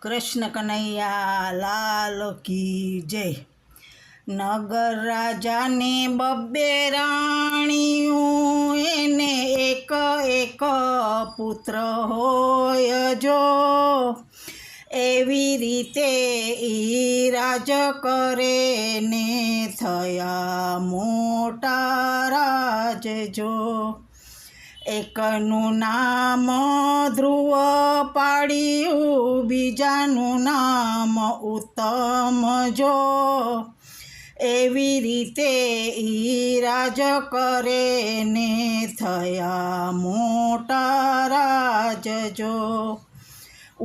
કૃષ્ણ કનૈયા લાલ કી જય। નગર રાજાને બબ્બે રાણીયું, એને એક એક પુત્ર હોય જો। એવી રીતે ઈ રાજ કરે ને થયા મોટા રાજ જો। એકનું નામ ધ્રુવ પાડ્યું, બીજાનું નામ ઉત્તમ જો। એવી રીતે ઈ રાજ કરે ને થયા મોટા રાજ જો।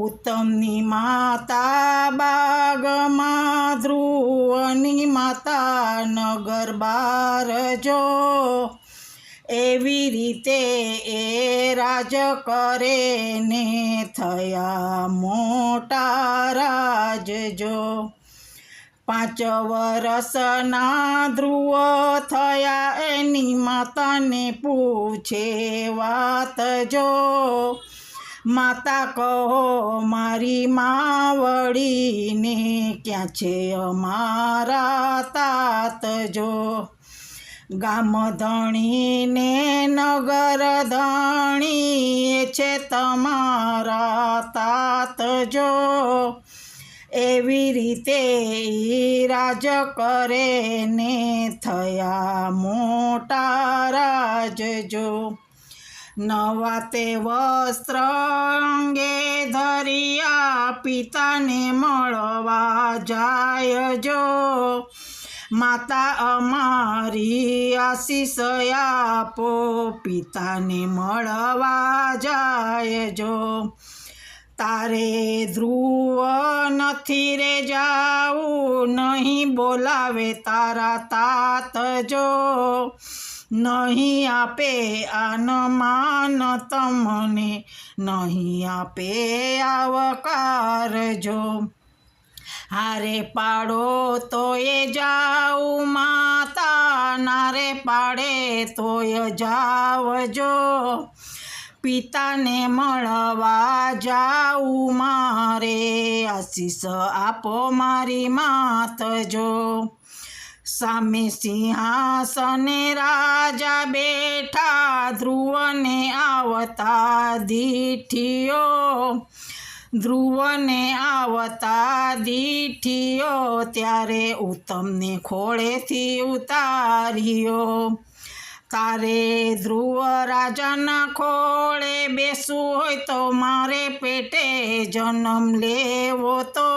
ઉત્તમની માતા બાગમાં, ધ્રુવની માતા નગર બાર જો। એવી રીતે એ રાજ કરે ને થયા મોટા રાજ જો। 5 વર્ષના ધ્રુવ થયા, એની માતાને પૂછે વાત જો। માતા કહો મારી માવડીને, ક્યાં છે અમારા તાત જો। ગામ ધણીને નગર ધણી છે તમારા તાત જો। એવી રીતે ઈ રાજ કરે ને થયા મોટા રાજ જો। નવા તે વસ્ત્ર અંગે ધર્યા, પિતાને મળવા જાય જો। માતા અમારી આશીષ આપો, પિતાને મળવા જાય જો। તારે ધ્રુવ નથી રે જાવું, નહીં બોલાવે તારા તાત જો। નહીં આપે આન માન તમને, નહીં આપે આવકાર જો। હારે પાડો તોય જાઉં માતા, નારે પાડે તોય જાવજો। પિતાને મળવા જાઉં મારે, આશીષ આપો મારી માત જો। સામે સિંહાસને રાજા બેઠા, ધ્રુવને આવતા દીઠિયો। ધ્રુવને આવતા દીઠિયો, ત્યારે ઉત્તમને ખોળેથી ઉતાર્યો। તારે ધ્રુવ રાજાના ખોળે બેસવું હોય તો, મારે પેટે જન્મ લેવો તો।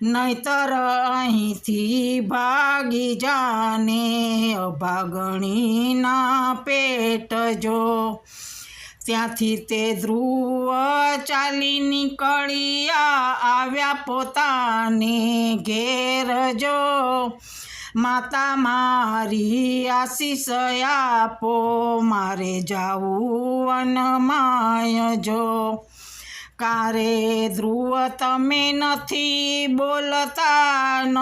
નહીતર અહીંથી ભાગી જાને, અભાગણીના પેટ જો। ત્યાંથી તે ધ્રુવ ચાલી નીકળ્યા, આવ્યા પોતાને ઘેર જો। માતા મારી આશીષ આપો, મારે જાવું વનમાય જો। કારે ધ્રુવ તમે નથી બોલતા, ન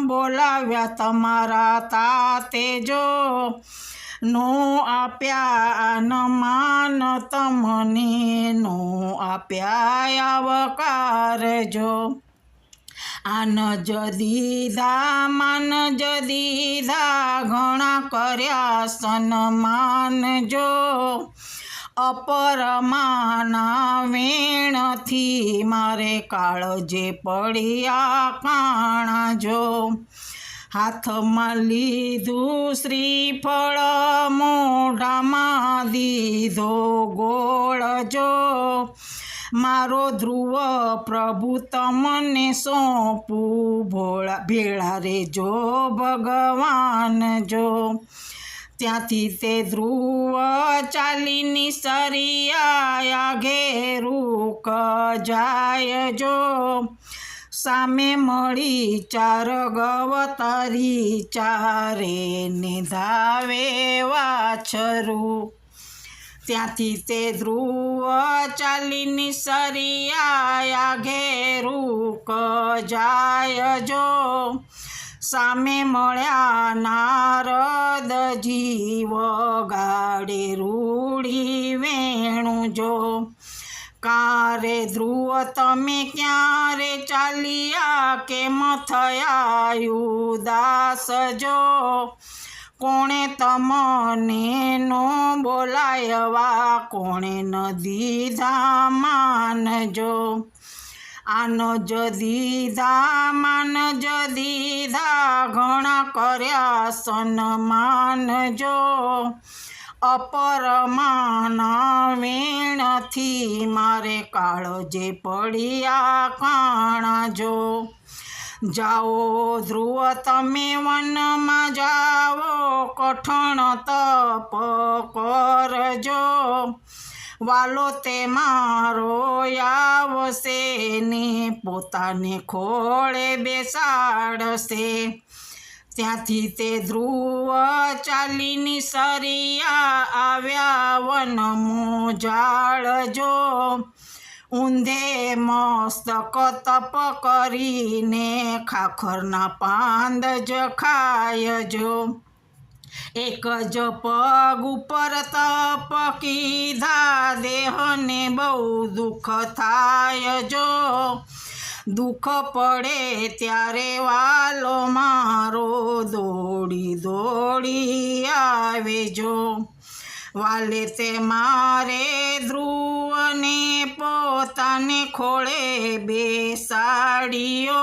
બોલાવ્યા તમારા તાતે જો। નો આપ્યા ન માન તમને, નો આપ્યા આવકાર જો। આન જ દીધા માન જ દીધા, ઘણા કર્યા સન્માન જો। અપરમાના વેણથી મારે કાળજે પડ્યા કાણા જો। હાથમાં લીધું શ્રીફળ, મોઢામાં દીધો ગોળ જો। મારો ધ્રુવ પ્રભુ તમને સોંપું, ભેળા રેજો ભગવાન જો। ત્યાંથી તે ધ્રુવ ચાલી નિસર્યા, ઘેરુક જાય જો। સામે મળી 4 ગવતરી, ચારે ને ધાવે વાછરું। ત્યાંથી તે ધ્રુવ ચાલી નિસર્યા, ઘેરુક જાય જો। સામે મળ્યા નારદજી, વગાડે રૂડી વેણું જો। કારે ધ્રુવ તમે ક્યારે ચાલ્યા, કેમ થયા ઉદાસ જો? કોણે તમને નો બોલાયવા, કોણે ન દીધા માનજો? આન જ દીધા માન જ દીધા, ઘણા કર્યા સન્માન જો. અપરમાના વેણથી મારે કાળજે પડ્યા કાણા જો. જાઓ ધ્રુવ તમે વનમાં જાઓ, કઠણ તપ કરજો. વાલો તે મારો આવશે ને પોતાને ખોળે બેસાડશે. ત્યાંથી તે ધ્રુવ ચાલીની સરિયા આવ્યા વન મોજાળજો. ઊંધે મસ્તક તપ કરીને ખાખરના પાંદ જ ખાયજો. એક જ પગ ઉપર તપ કીધા, દેહને બહુ દુઃખ થાય જો. દુઃખ પડે ત્યારે વાલો મારો દોડી દોડી આવેજો. વાલે તે મારે ધ્રુવને પોતાને ખોળે બેસાડ્યો.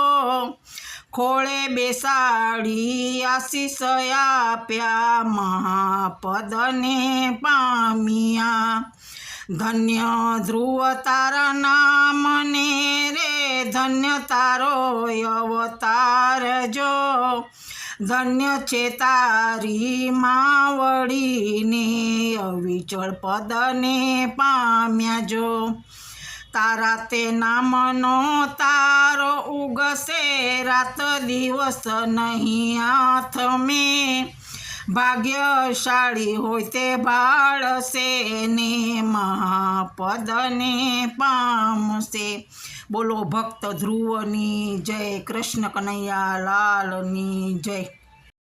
ખોળે બેસાડી આશીષ આપ્યા, મહાપદને પામ્યા. ધન્ય ધ્રુવ તારા નામને રે, ધન્ય તારો અવતાર જો. ધન્ય છે તારી માવડીને, અવિચળ પદને પામ્યા જો. તારા તે નામનો તારો ઉગશે, રાત દિવસ નહીં હાથ મેં. ભાગ્યશાળી હોય તે ભાળશે ને મહાપદને પામશે. બોલો ભક્ત ધ્રુવની જય. કૃષ્ણ કનૈયા લાલની જય.